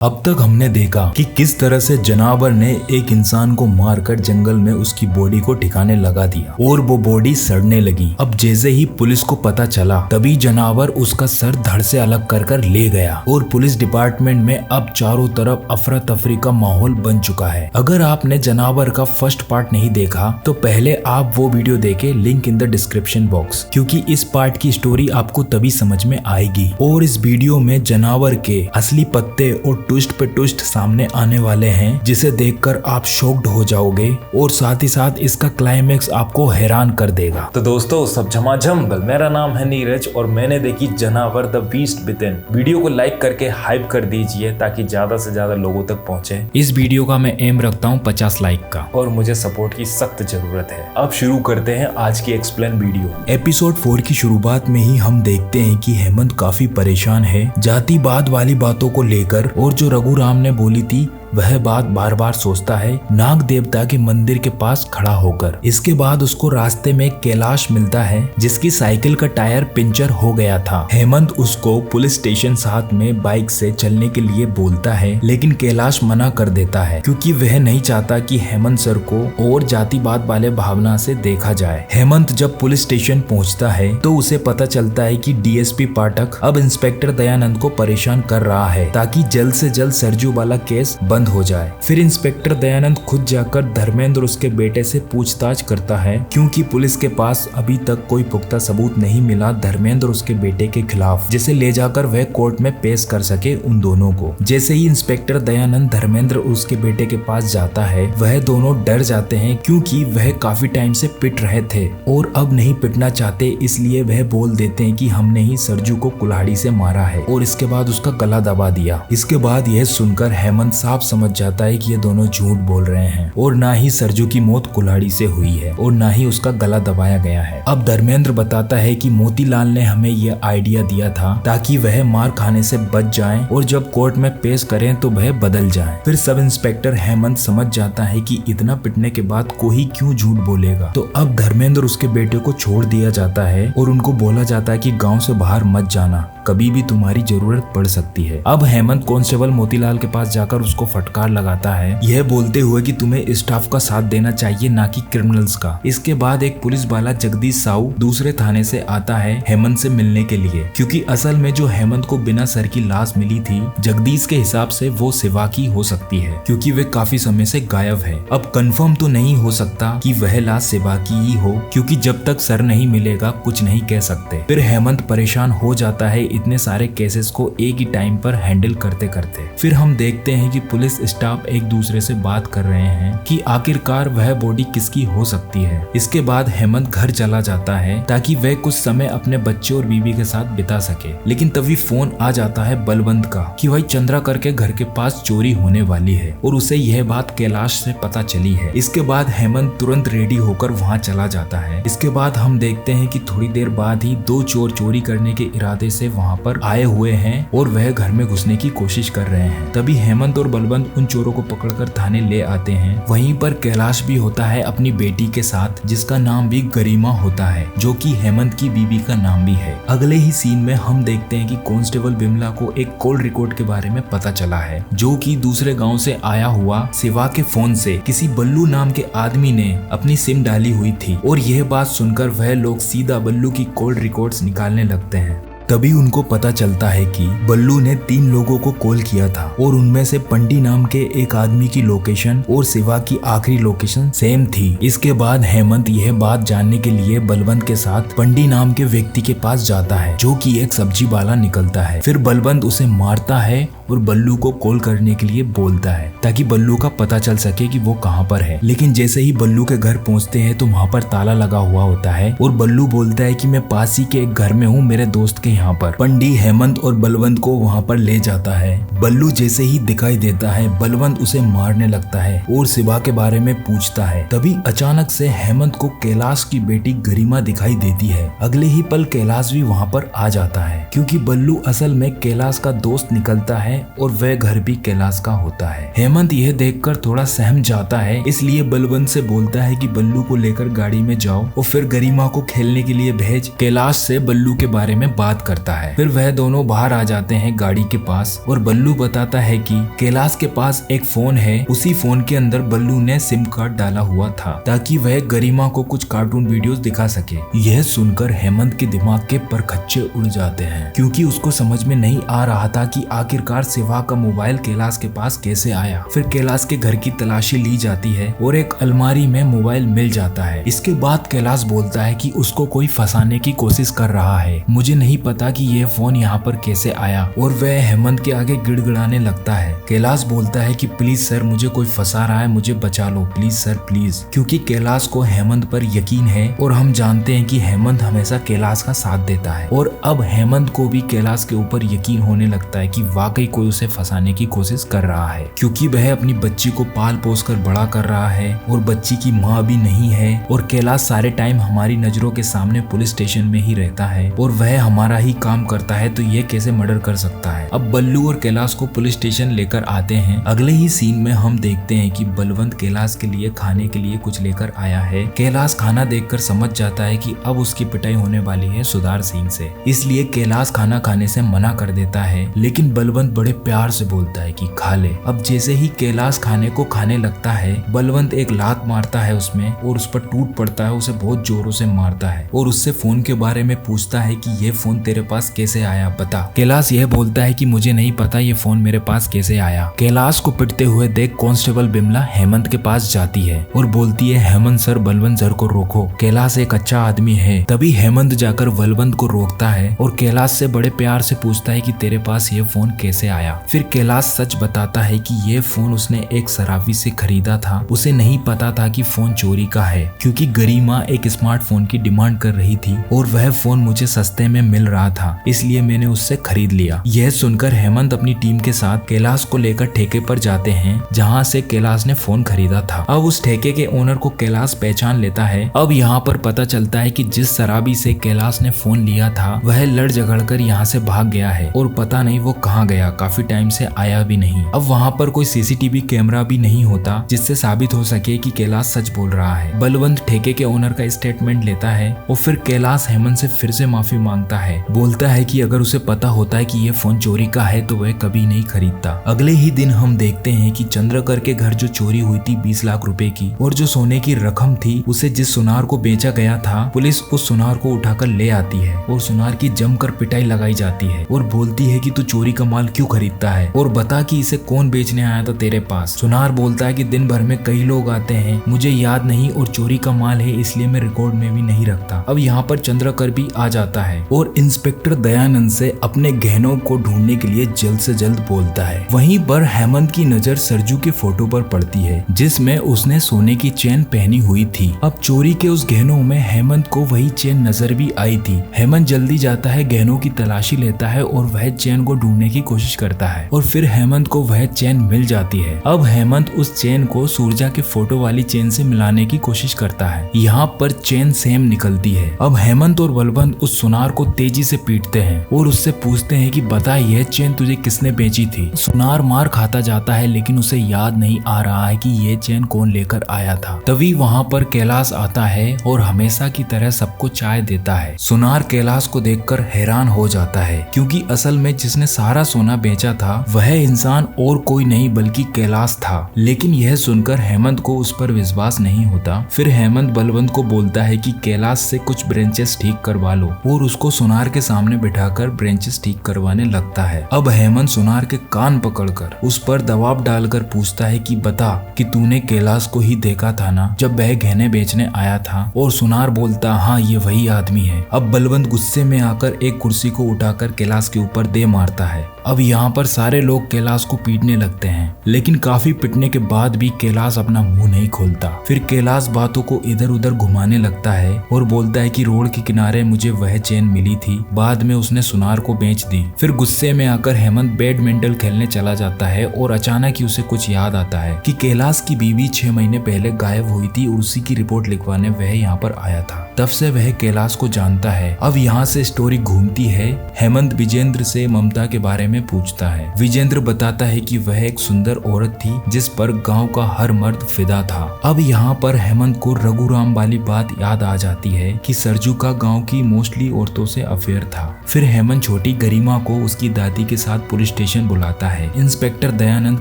अब तक हमने देखा कि किस तरह से जानवर ने एक इंसान को मारकर जंगल में उसकी बॉडी को ठिकाने लगा दिया और वो बॉडी सड़ने लगी। अब जैसे ही पुलिस को पता चला तभी जानवर उसका सर धड़ से अलग कर ले गया और पुलिस डिपार्टमेंट में अब चारों तरफ अफरा तफरी का माहौल बन चुका है। अगर आपने जानवर का फर्स्ट पार्ट नहीं देखा तो पहले आप वो वीडियो देखें, link in the description box, क्योंकि इस पार्ट की स्टोरी आपको तभी समझ में आएगी। और इस वीडियो में जानवर के असली पत्ते और ट्विस्ट पे ट्विस्ट सामने आने वाले हैं, जिसे देखकर आप शॉक्ड हो जाओगे और साथ ही साथ इसका क्लाइमेक्स आपको हैरान कर देगा। तो दोस्तों सब झमाझम, मेरा नाम है नीरज और मैंने देखी जानवर द बीस्ट विदिन। वीडियो को लाइक करके हाइप कर दीजिए ताकि ज्यादा से ज्यादा लोगों तक पहुंचे। इस वीडियो का मैं एम रखता हूँ 50 लाइक का और मुझे सपोर्ट की सख्त जरूरत है। अब शुरू करते हैं आज की एक्सप्लेन वीडियो। एपिसोड 4 की शुरुआत में ही हम देखते हैं कि हेमंत काफी परेशान है जातिवाद वाली बातों को लेकर, और जो रघुराम ने बोली थी वह बात बार बार सोचता है नाग देवता के मंदिर के पास खड़ा होकर। इसके बाद उसको रास्ते में कैलाश मिलता है जिसकी साइकिल का टायर पंचर हो गया था। हेमंत उसको पुलिस स्टेशन साथ में बाइक से चलने के लिए बोलता है, लेकिन कैलाश मना कर देता है क्योंकि वह नहीं चाहता कि हेमंत सर को और जातिवाद वाले भावना से देखा जाए। हेमंत जब पुलिस स्टेशन पहुंचता है तो उसे पता चलता है कि डीएसपी पाठक अब इंस्पेक्टर दयानंद को परेशान कर रहा है ताकि जल्द से जल्द सरजू वाला केस बंद हो जाए। फिर इंस्पेक्टर दयानंद खुद जाकर धर्मेंद्र उसके बेटे से पूछताछ करता है, क्योंकि पुलिस के पास अभी तक कोई पुख्ता सबूत नहीं मिला धर्मेंद्र उसके बेटे के खिलाफ, जिसे ले जाकर वह कोर्ट में पेश कर सके उन दोनों को। जैसे ही इंस्पेक्टर दयानंद धर्मेंद्र उसके बेटे के पास जाता है वह दोनों डर जाते हैं क्योंकि वह काफी टाइम से पिट रहे थे और अब नहीं पिटना चाहते, इसलिए वह बोल देते हैं कि हमने ही सरजू को कुल्हाड़ी से मारा है और इसके बाद उसका गला दबा दिया। इसके बाद यह सुनकर हेमंत साफ समझ जाता है कि ये दोनों झूठ बोल रहे हैं और ना ही सरजू की मौत कुल्हाड़ी से हुई है और ना ही उसका गला दबाया गया है। अब धर्मेंद्र बताता है कि मोतीलाल ने हमें ये आइडिया दिया था ताकि वह मार खाने से बच जाएं और जब कोर्ट में पेश करें तो वह बदल जाएं। फिर सब इंस्पेक्टर हेमंत समझ जाता है कि इतना पिटने के बाद कोई क्यों झूठ बोलेगा। तो अब धर्मेंद्र उसके बेटे को छोड़ दिया जाता है और उनको बोला जाता है कि गाँव से बाहर मत जाना, कभी भी तुम्हारी जरूरत पड़ सकती है। अब हेमंत कांस्टेबल मोतीलाल के पास जाकर उसको फटकार लगाता है, यह बोलते हुए कि तुम्हें स्टाफ का साथ देना चाहिए ना कि क्रिमिनल्स का। इसके बाद एक पुलिस वाला जगदीश साहू दूसरे थाने से आता है हेमंत से मिलने के लिए, क्योंकि असल में जो हेमंत को बिना सर की लाश मिली थी जगदीश के हिसाब से वो शिवा की हो सकती है, क्योंकि वे काफी समय से गायब है। अब कंफर्म तो नहीं हो सकता कि वह लाश शिवा की ही हो, क्योंकि जब तक सर नहीं मिलेगा कुछ नहीं कह सकते। फिर हेमंत परेशान हो जाता है इतने सारे केसेस को एक ही टाइम पर हैंडल करते करते। फिर हम देखते हैं कि पुलिस स्टाफ एक दूसरे से बात कर रहे हैं कि आखिरकार वह बॉडी किसकी हो सकती है। इसके बाद हेमंत घर चला जाता है ताकि वह कुछ समय अपने बच्चे और बीवी के साथ बिता सके, लेकिन तभी फोन आ जाता है बलवंत का कि भाई चंद्रा करके घर के पास चोरी होने वाली है और उसे यह बात कैलाश से पता चली है। इसके बाद हेमंत तुरंत रेडी होकर वहाँ चला जाता है। इसके बाद हम देखते हैं कि थोड़ी देर बाद ही दो चोर चोरी करने के इरादे से वहाँ पर आए हुए हैं और वह घर में घुसने की कोशिश कर रहे हैं। तभी हेमंत और बलवंत उन चोरों को पकड़कर थाने ले आते हैं। वहीं पर कैलाश भी होता है अपनी बेटी के साथ, जिसका नाम भी गरिमा होता है, जो कि हेमंत की बीबी का नाम भी है। अगले ही सीन में हम देखते हैं कि कांस्टेबल बिमला को एक कॉल रिकॉर्ड के बारे में पता चला है, जो कि दूसरे गांव से आया हुआ शिवा के फोन से किसी बल्लू नाम के आदमी ने अपनी सिम डाली हुई थी। और यह बात सुनकर वह लोग सीधा बल्लू की कॉल रिकॉर्ड्स निकालने लगते हैं। तभी उनको पता चलता है कि बल्लू ने 3 लोगों को कॉल किया था और उनमें से पंडी नाम के एक आदमी की लोकेशन और शिवा की आखिरी लोकेशन सेम थी। इसके बाद हेमंत यह बात जानने के लिए बलवंत के साथ पंडी नाम के व्यक्ति के पास जाता है, जो कि एक सब्जी वाला निकलता है। फिर बलवंत उसे मारता है और बल्लू को कॉल करने के लिए बोलता है ताकि बल्लू का पता चल सके कि वो कहाँ पर है। लेकिन जैसे ही बल्लू के घर पहुँचते हैं तो वहाँ पर ताला लगा हुआ होता है और बल्लू बोलता है कि मैं पास ही के एक घर में हूँ, मेरे दोस्त के यहाँ पर। पंडी हेमंत और बलवंत को वहाँ पर ले जाता है। बल्लू जैसे ही दिखाई देता है बलवंत उसे मारने लगता है और शिवा के बारे में पूछता है। तभी अचानक से हेमंत को कैलाश की बेटी गरिमा दिखाई देती है। अगले ही पल कैलाश भी वहाँ पर आ जाता है, क्योंकि बल्लू असल में कैलाश का दोस्त निकलता है और वह घर भी कैलाश का होता है। हेमंत यह देखकर थोड़ा सहम जाता है, इसलिए बलवंत से बोलता है कि बल्लू को लेकर गाड़ी में जाओ और फिर गरिमा को खेलने के लिए भेज। कैलाश से बल्लू के बारे में बात करता है। फिर वह दोनों बाहर आ जाते हैं गाड़ी के पास और बल्लू बताता है कि कैलाश के पास एक फोन है, उसी फोन के अंदर बल्लू ने सिम कार्ड डाला हुआ था ताकि वह गरिमा को कुछ कार्टून वीडियोस दिखा सके। यह सुनकर हेमंत के दिमाग के परखच्चे उड़ जाते हैं, क्योंकि उसको समझ में नहीं आ रहा था कि आखिरकार शिवा का मोबाइल कैलाश के पास कैसे आया। फिर कैलाश के घर की तलाशी ली जाती है और एक अलमारी में मोबाइल मिल जाता है। इसके बाद कैलाश बोलता है कि उसको कोई फंसाने की कोशिश कर रहा है, मुझे नहीं पता कि यह फोन यहाँ पर कैसे आया, और वह हेमंत के आगे गिड़गिड़ाने लगता है। कैलाश बोलता है कि प्लीज सर, मुझे कोई फंसा रहा है, मुझे बचा लो प्लीज सर प्लीज, क्योंकि कैलाश को हेमंत पर यकीन है और हम जानते हैं कि हेमंत हमेशा कैलाश का साथ देता है। और अब हेमंत को भी कैलाश के ऊपर यकीन होने लगता है कि वाकई कोई उसे फंसाने की कोशिश कर रहा है, क्योंकि वह अपनी बच्ची को पाल पोस कर बड़ा कर रहा है और बच्ची की माँ भी नहीं है, और कैलाश सारे टाइम हमारी नजरों के सामने पुलिस स्टेशन में ही रहता है और वह हमारा ही काम करता है, तो ये कैसे मर्डर कर सकता है। अब बल्लू और कैलाश को पुलिस स्टेशन लेकर आते हैं। अगले ही सीन में हम देखते हैं कि बलवंत कैलाश के लिए खाने के लिए कुछ लेकर आया है। कैलाश खाना देखकर समझ जाता है कि अब उसकी पिटाई होने वाली है सुधार सिंह से, इसलिए कैलाश खाना खाने से मना कर देता है, लेकिन बलवंत बड़े प्यार से बोलता है कि खा ले। अब जैसे ही कैलाश खाने को खाने लगता है, बलवंत एक लात मारता है उसमें और उस पर टूट पड़ता है, उसे बहुत जोरों से मारता है और उससे फोन के बारे में पूछता है कि ये फोन तेरे पास कैसे आया बता। कैलाश यह बोलता है कि मुझे नहीं पता ये फोन मेरे पास कैसे आया। कैलाश को पिटते हुए देख कांस्टेबल बिमला हेमंत के पास जाती है और बोलती है, हेमंत सर, बलवंत सर को रोको, कैलाश एक अच्छा आदमी है। तभी हेमंत जाकर बलवंत को रोकता है और कैलाश से बड़े प्यार से पूछता है कि तेरे पास ये फोन कैसे आया। फिर कैलाश सच बताता है कि ये फोन उसने एक शराबी से खरीदा था, उसे नहीं पता था कि फोन चोरी का है, क्योंकि गरिमा एक स्मार्टफोन की डिमांड कर रही थी और वह फोन मुझे सस्ते में मिल रहा था, इसलिए मैंने उससे खरीद लिया। यह सुनकर हेमंत अपनी टीम के साथ कैलाश को लेकर ठेके पर जाते हैं जहाँ से कैलाश ने फोन खरीदा था। अब उस ठेके के ओनर को कैलाश पहचान लेता है। अब यहाँ पर पता चलता है कि जिस शराबी से कैलाश ने फोन लिया था वह लड़ झगड़ कर यहाँ से भाग गया है और पता नहीं वो कहाँ गया, काफी टाइम से आया भी नहीं। अब वहाँ पर कोई सीसीटीवी कैमरा भी नहीं होता जिससे साबित हो सके कि कैलाश सच बोल रहा है। बलवंत ठेके के ओनर का स्टेटमेंट लेता है और फिर कैलाश हेमंत से फिर से माफी मांगता है, बोलता है कि अगर उसे पता होता है कि ये फोन चोरी का है तो वह कभी नहीं खरीदता। अगले ही दिन हम देखते हैं कि चंद्रकर के घर जो चोरी हुई थी 20 लाख रुपए की और जो सोने की रकम थी उसे जिस सुनार को बेचा गया था, पुलिस उस सुनार को उठाकर ले आती है और सुनार की जमकर पिटाई लगाई जाती है और बोलती है कि तू चोरी का माल क्यों खरीदता है और बता कि इसे कौन बेचने आया था तेरे पास। सुनार बोलता है कि दिन भर में कई लोग आते हैं, मुझे याद नहीं और चोरी का माल है इसलिए मैं रिकॉर्ड में भी नहीं रखता। अब यहाँ पर चंद्रकर भी आ जाता है और इंस्पेक्टर दयानंद से अपने गहनों को ढूंढने के लिए जल्द से जल्द बोलता है। वहीं पर हेमंत की नजर सरजू के फोटो पर पड़ती है जिसमें उसने सोने की चेन पहनी हुई थी। अब चोरी के उस गहनों में हेमंत को वही चेन नजर भी आई थी। हेमंत जल्दी जाता है, गहनों की तलाशी लेता है और वह चेन को ढूंढने की कोशिश करता है और फिर हेमंत को वह चेन मिल जाती है। अब हेमंत उस चेन को सूरजा के फोटो वाली चेन से मिलाने की कोशिश करता है। यहाँ पर चेन सेम निकलती है। अब हेमंत और बलवंत उस सुनार को तेजी से पीटते हैं और उससे पूछते हैं कि बता यह चेन तुझे किसने बेची थी। सुनार मार खाता जाता है लेकिन उसे याद नहीं आ रहा है कि ये चेन कौन लेकर आया था। तभी वहाँ पर कैलाश आता है और हमेशा की तरह सबको चाय देता है। सुनार कैलाश को देखकर हैरान हो जाता है क्योंकि असल में जिसने सारा सोना बेचा था वह इंसान और कोई नहीं बल्कि कैलाश था। लेकिन यह सुनकर हेमंत को उस पर विश्वास नहीं होता। फिर हेमंत बलवंत को बोलता है कि कैलाश से कुछ ब्रेंचेस ठीक करवा लो और उसको सुनार के सामने बिठाकर ब्रेंचेस ठीक करवाने लगता है। अब हेमंत सुनार के कान पकड़कर उस पर दबाव डालकर पूछता है कि बता कि तूने कैलाश को ही देखा था ना जब वह गहने बेचने आया था। और सुनार बोलता हाँ ये वही आदमी है। अब बलवंत गुस्से में आकर एक कुर्सी को उठाकर कैलाश के ऊपर दे मारता है। अब यहाँ पर सारे लोग कैलाश को पीटने लगते हैं लेकिन काफी पिटने के बाद भी कैलाश अपना मुंह नहीं खोलता। फिर कैलाश बातों को इधर उधर घुमाने लगता है और बोलता है कि रोड के किनारे मुझे वह चेन मिली थी, बाद में उसने सुनार को बेच दी। फिर गुस्से में आकर हेमंत बैडमिंटन खेलने चला जाता है और अचानक ही उसे कुछ याद आता है कि कैलाश की बीवी 6 महीने पहले गायब हुई थी और उसी की रिपोर्ट लिखवाने वह यहाँ पर आया था। तब से वह कैलाश को जानता है। अब यहाँ से स्टोरी घूमती है। हेमंत विजेंद्र से ममता के बारे में पूछता है। विजेंद्र बताता है कि वह एक सुंदर औरत थी जिस पर गांव का हर मर्द फिदा था। अब यहाँ पर हेमंत को रघुराम वाली बात याद आ जाती है कि सरजू का गांव की मोस्टली औरतों से अफेयर था। फिर हेमंत छोटी गरिमा को उसकी दादी के साथ पुलिस स्टेशन बुलाता है। इंस्पेक्टर दयानंद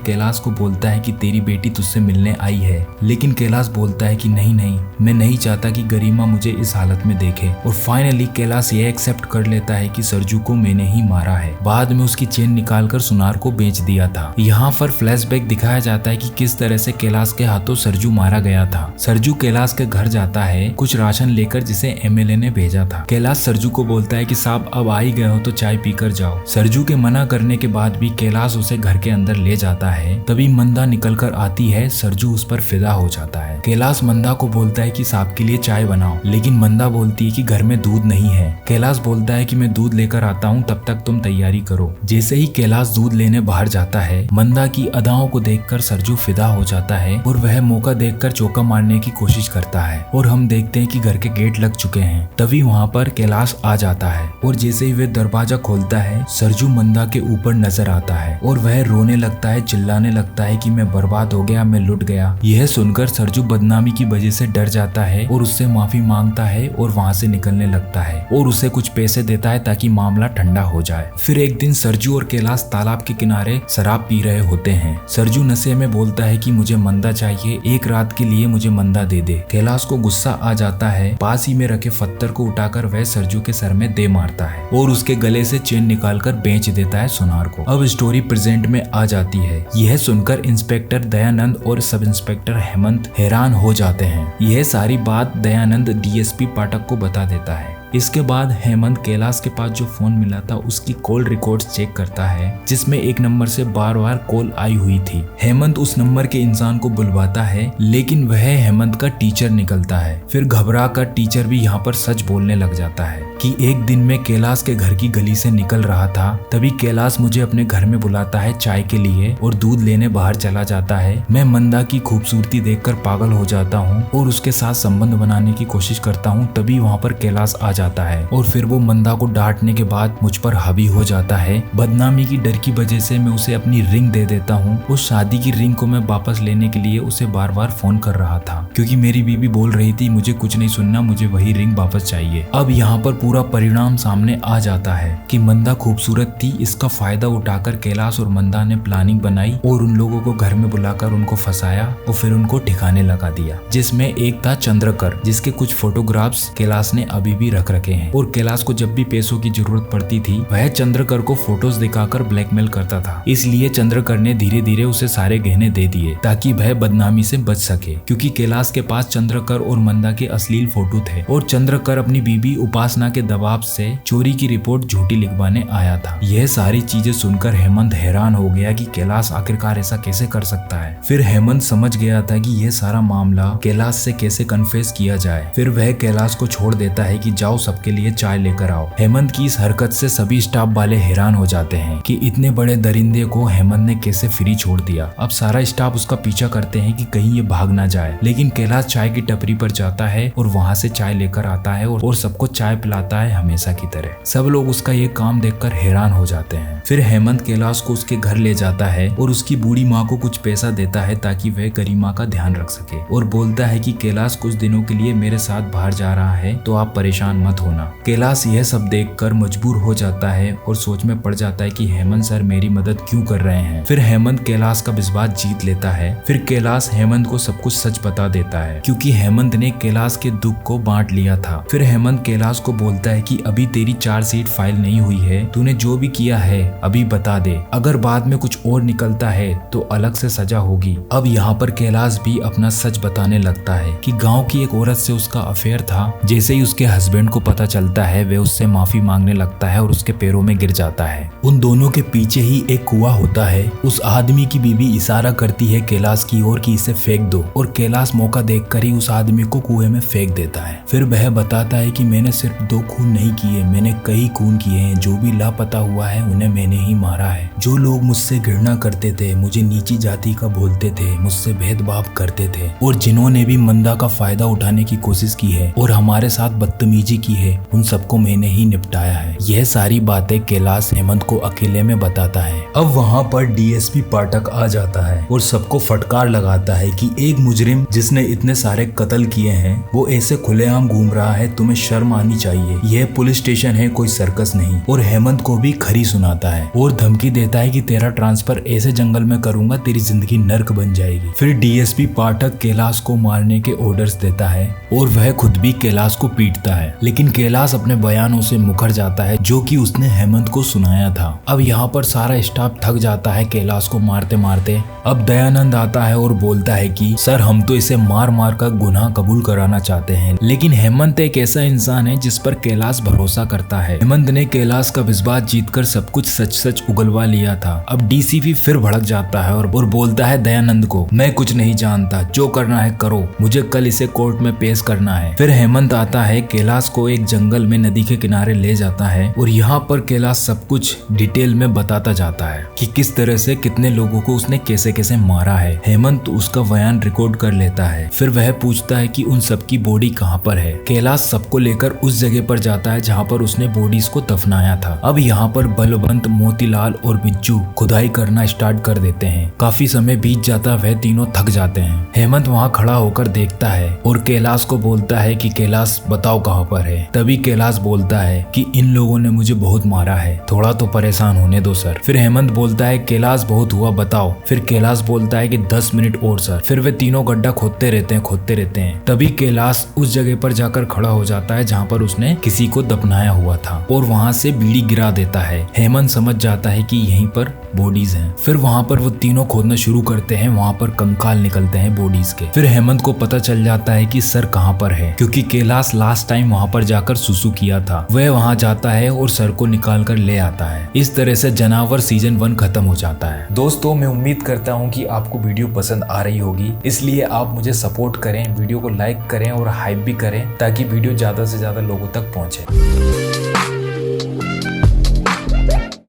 कैलाश को बोलता है कि तेरी बेटी तुझसे मिलने आई है, लेकिन कैलाश बोलता है कि नहीं नहीं, मैं नहीं चाहता कि गरिमा मुझे इस हालत में देखे। और फाइनली कैलाश ये एक्सेप्ट कर लेता है कि सरजू को मैंने ही मारा है। बाद में उसकी चेन निकालकर सुनार को बेच दिया था। यहाँ पर फ्लैशबैक दिखाया जाता है कि किस तरह से कैलाश के हाथों सरजू मारा गया था। सरजू कैलाश के घर जाता है कुछ राशन लेकर जिसे एमएलए ने भेजा था। कैलाश सरजू को बोलता है कि साहब अब आ ही गए हो तो चाय पीकर जाओ। सरजू के मना करने के बाद भी कैलाश उसे घर के अंदर ले जाता है। तभी मंदा निकल कर आती है। सरजू उस पर फिदा हो जाता है। कैलाश मंदा को बोलता है कि साहब के लिए चाय बनाओ, लेकिन मंदा बोलती है कि घर में दूध नहीं है। कैलाश बोलता है कि मैं दूध लेकर आता हूँ, तब तक तुम तैयारी करो। जैसे ही कैलाश दूध लेने बाहर जाता है, मंदा की अदाओं को देखकर सरजू फिदा हो जाता है और वह मौका देखकर चौका मारने की कोशिश करता है। और हम देखते हैं कि घर के गेट लग चुके हैं। तभी वहाँ पर कैलाश आ जाता है और जैसे ही वह दरवाजा खोलता है, सरजू मंदा के ऊपर नजर आता है और वह रोने लगता है, चिल्लाने लगता है कि मैं बर्बाद हो गया, मैं लुट गया। यह सुनकर सरजू बदनामी की वजह से डर जाता है और उससे माफी मांगता है और वहाँ से निकलने लगता है और उसे कुछ पैसे देता है ताकि मामला ठंडा हो जाए। फिर एक दिन सरजू और कैलाश तालाब के किनारे शराब पी रहे होते हैं। सरजू नशे में बोलता है कि मुझे मंदा चाहिए, एक रात के लिए मुझे मंदा दे दे। कैलाश को गुस्सा आ जाता है। पास ही में रखे पत्थर को उठाकर वह सरजू के सर में दे मारता है और उसके गले से चेन निकालकर बेच देता है सुनार को। अब स्टोरी प्रेजेंट में आ जाती है। यह सुनकर इंस्पेक्टर दयानंद और सब इंस्पेक्टर हेमंत हैरान हो जाते हैं। यह सारी बात दयानंद डीएसपी पाठक को बता देता है। इसके बाद हेमंत कैलाश के पास जो फोन मिला था उसकी कॉल रिकॉर्ड्स चेक करता है, जिसमें एक नंबर से बार बार कॉल आई हुई थी। हेमंत उस नंबर के इंसान को बुलवाता है, लेकिन वह हेमंत का टीचर निकलता है। फिर घबरा कर टीचर भी यहाँ पर सच बोलने लग जाता है कि एक दिन मैं कैलाश के घर की गली से निकल रहा था, तभी कैलाश मुझे अपने घर में बुलाता है चाय के लिए और दूध लेने बाहर चला जाता है। मैं मंदा की खूबसूरती देखकर पागल हो जाता हूँ और उसके साथ संबंध बनाने की कोशिश करता हूँ। तभी वहाँ पर कैलाश आ जाता है और फिर वो मंदा को डांटने के बाद मुझ पर हावी हो जाता है। बदनामी की डर की वजह से मैं उसे अपनी रिंग दे देता हूँ। उस शादी की रिंग को मैं वापस लेने के लिए उसे बार बार फोन कर रहा था, क्योंकि मेरी बीवी बोल रही थी मुझे कुछ नहीं सुनना, मुझे वही रिंग वापस चाहिए। अब यहाँ पर पूरा परिणाम सामने आ जाता है कि मंदा खूबसूरत थी। इसका फायदा उठाकर कैलाश और मंदा ने प्लानिंग बनाई और उन लोगों को घर में बुलाकर उनको फंसाया और फिर उनको ठिकाने लगा दिया, जिसमें एक था चंद्रकर, जिसके कुछ फोटोग्राफ्स कैलाश ने अभी भी रख रखे हैं। और कैलाश को जब भी पैसों की जरूरत पड़ती थी वह चंद्रकर को फोटोज दिखाकर ब्लैकमेल करता था। इसलिए चंद्रकर ने धीरे धीरे उसे सारे गहने दे दिए ताकि वह बदनामी से बच सके, क्योंकि कैलाश के पास चंद्रकर और मंदा के अश्लील फोटो थे और चंद्रकर अपनी बीबी उपासना के दबाव से चोरी की रिपोर्ट झूठी लिखवाने आया था। यह सारी चीजें सुनकर हेमंत हैरान हो गया कि कैलाश आखिरकार ऐसा कैसे कर सकता है। फिर हेमंत समझ गया था कि यह सारा मामला कैलाश से कैसे कन्फेस किया जाए। फिर वह कैलाश को छोड़ देता है कि जाओ सबके लिए चाय लेकर आओ। हेमंत की इस हरकत से सभी स्टाफ वाले हैरान हो जाते हैं कि इतने बड़े दरिंदे को हेमंत ने कैसे फ्री छोड़ दिया। अब सारा स्टाफ उसका पीछा करते हैं कि कहीं ये भाग ना जाए, लेकिन कैलाश चाय की टपरी पर जाता है और वहाँ से चाय लेकर आता है और सबको चाय पिलाता है हमेशा की तरह। सब लोग उसका ये काम देखकर हैरान हो जाते हैं। फिर हेमंत कैलाश को उसके घर ले जाता है और उसकी बूढ़ी माँ को कुछ पैसा देता है ताकि वह गरिमा का ध्यान रख सके और बोलता है कि कैलाश कुछ दिनों के लिए मेरे साथ बाहर जा रहा है तो आप परेशान मत होना। कैलाश यह सब देखकर मजबूर हो जाता है और सोच में पड़ जाता है कि हेमंत सर मेरी मदद क्यों कर रहे हैं। फिर हेमंत कैलाश का विश्वास जीत लेता है। फिर कैलाश हेमंत को सब कुछ सच बता देता है, क्योंकि हेमंत ने कैलाश के दुख को बांट लिया था। फिर हेमंत कैलाश को बोलता है कि अभी तेरी चार्जशीट फाइल नहीं हुई है, तूने जो भी किया है अभी बता दे, अगर बाद में कुछ और निकलता है तो अलग से सजा होगी। अब यहाँ पर कैलाश भी अपना सच बताने लगता है कि गाँव की एक औरत से उसका अफेयर था। जैसे ही उसके हस्बैंड को को पता चलता है वे उससे माफी मांगने लगता है और उसके पैरों में गिर जाता है। उन दोनों के पीछे ही एक कुआं होता है। उस आदमी की बीवी इशारा करती है कैलाश की ओर कि इसे फेंक दो और कैलाश मौका देखकर ही उस आदमी को कुएं में फेंक देता है। फिर वह बताता है कि मैंने सिर्फ 2 खून नहीं किए, मैंने कई खून किए हैं। जो भी लापता हुआ है उन्हें मैंने ही मारा है। जो लोग मुझसे घृणा करते थे, मुझे नीची जाति का बोलते थे, मुझसे भेदभाव करते थे और जिन्होंने भी मंदा का फायदा उठाने की कोशिश की है और हमारे साथ बदतमीजी की है, उन सबको मैंने ही निपटाया है। यह सारी बातें कैलाश हेमंत को अकेले में बताता है। अब वहाँ पर डीएसपी पाठक आ जाता है और सबको फटकार लगाता है कि एक मुजरिम जिसने इतने सारे कत्ल किए हैं वो ऐसे खुलेआम घूम रहा है, तुम्हें शर्म आनी चाहिए। यह पुलिस स्टेशन है, कोई सर्कस नहीं। और हेमंत को भी खरी सुनाता है और धमकी देता है कि तेरा ट्रांसफर ऐसे जंगल में करूंगा तेरी जिंदगी नर्क बन जाएगी। फिर डीएसपी पाठक कैलाश को मारने के ऑर्डर्स देता है और वह खुद भी कैलाश को पीटता है, लेकिन कैलाश अपने बयानों से मुकर जाता है जो कि उसने हेमंत को सुनाया था। अब यहाँ पर सारा स्टाफ थक जाता है कैलाश को मारते मारते। अब दयानंद आता है और बोलता है कि सर हम तो इसे मार मार कर गुनाह कबूल कराना चाहते हैं, लेकिन हेमंत एक ऐसा इंसान है जिस पर कैलाश भरोसा करता है। हेमंत ने कैलाश का विश्वास जीतकर सब कुछ सच सच उगलवा लिया था। अब डीसीपी फिर भड़क जाता है और बोलता है दयानंद को, मैं कुछ नहीं जानता, जो करना है करो, मुझे कल इसे कोर्ट में पेश करना है। फिर हेमंत आता है, कैलाश को एक जंगल में नदी के किनारे ले जाता है और यहाँ पर कैलाश सब कुछ डिटेल में बताता जाता है कि किस तरह से कितने लोगों को उसने कैसे कैसे मारा है। हेमंत उसका बयान रिकॉर्ड कर लेता है। फिर वह पूछता है कि उन सबकी बॉडी कहाँ पर है। कैलाश सबको लेकर उस जगह पर जाता है जहाँ पर उसने बॉडीज को दफनाया था। अब यहाँ पर बलवंत, मोतीलाल और बिज्जू खुदाई करना स्टार्ट कर देते हैं। काफी समय बीत जाता, वह तीनों थक जाते हैं। हेमंत वहाँ खड़ा होकर देखता है और कैलाश को बोलता है कि कैलाश बताओ कहाँ पर है। तभी कैलाश बोलता है कि इन लोगों ने मुझे बहुत मारा है, थोड़ा तो परेशान होने दो सर। फिर हेमंत बोलता है कैलाश बहुत हुआ बताओ। फिर कैलाश बोलता है कि 10 मिनट और सर। फिर वे तीनों गड्ढा खोदते रहते हैं। तभी कैलाश उस जगह पर जाकर खड़ा हो जाता है जहाँ पर उसने किसी को दफनाया हुआ था और वहाँ से बीड़ी गिरा देता है। हेमंत समझ जाता है कि यहीं पर बॉडीज हैं। फिर वहाँ पर वो तीनों खोदना शुरू करते हैं। वहाँ पर कंकाल निकलते हैं बॉडीज के। फिर हेमंत को पता चल जाता है कि सर कहाँ पर है, क्योंकि कैलाश लास्ट टाइम वहाँ पर जाकर सुसु किया था। वह वहाँ जाता है और सर को निकाल कर ले आता है। इस तरह से जनावर सीजन 1 खत्म हो जाता है। दोस्तों मैं उम्मीद करता हूँ कि आपको वीडियो पसंद आ रही होगी, इसलिए आप मुझे सपोर्ट करें, वीडियो को लाइक करें और हाइप भी करें ताकि वीडियो ज्यादा से ज्यादा लोगों तक पहुँचे।